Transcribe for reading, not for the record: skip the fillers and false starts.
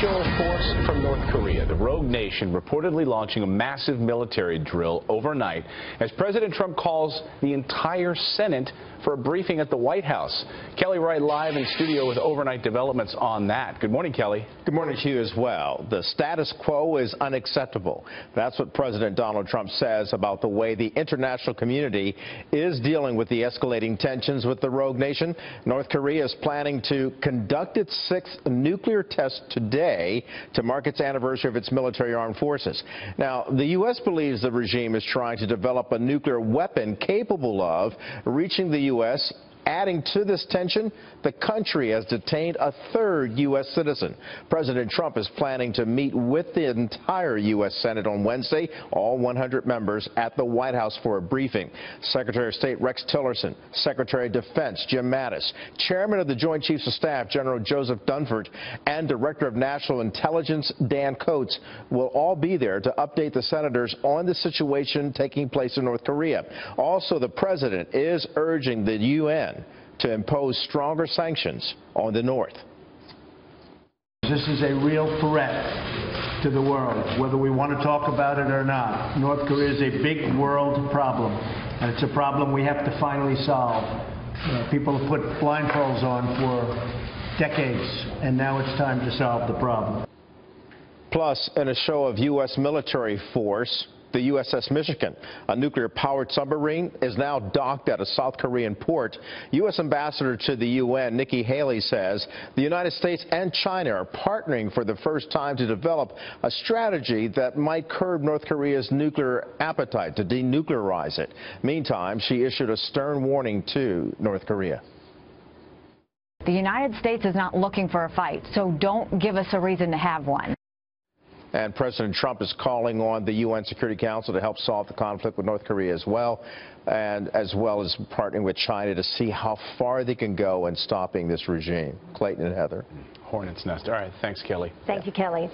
show of force from North Korea. The rogue nation reportedly launching a massive military drill overnight as President Trump calls the entire Senate for a briefing at the White House. Kelly Wright live in studio with overnight developments on that. Good morning, Kelly. Good morning to you as well. The status quo is unacceptable. That's what President Donald Trump says about the way the international community is dealing with the escalating tensions with the rogue nation. North Korea is planning to conduct its sixth nuclear test today to mark its anniversary of its military armed forces. Now, the U.S. believes the regime is trying to develop a nuclear weapon capable of reaching the U.S. Adding to this tension, the country has detained a third U.S. citizen. President Trump is planning to meet with the entire U.S. Senate on Wednesday, all 100 members, at the White House for a briefing. Secretary of State Rex Tillerson, Secretary of Defense Jim Mattis, Chairman of the Joint Chiefs of Staff General Joseph Dunford, and Director of National Intelligence Dan Coats will all be there to update the senators on the situation taking place in North Korea. Also, the president is urging the UN to impose stronger sanctions on the North. This is a real threat to the world, whether we want to talk about it or not. North Korea is a big world problem, and it's a problem we have to finally solve. People have put blindfolds on for decades, and now it's time to solve the problem. Plus, in a show of U.S. military force, the USS Michigan, a nuclear-powered submarine, is now docked at a South Korean port. U.S. Ambassador to the UN, Nikki Haley, says the United States and China are partnering for the first time to develop a strategy that might curb North Korea's nuclear appetite to denuclearize it. Meantime, she issued a stern warning to North Korea. The United States is not looking for a fight, so don't give us a reason to have one. And President Trump is calling on the UN Security Council to help solve the conflict with North Korea as well, and as well as partnering with China to see how far they can go in stopping this regime. Clayton and Heather. Hornet's nest. All right. Thanks, Kelly. Thank you, Kelly.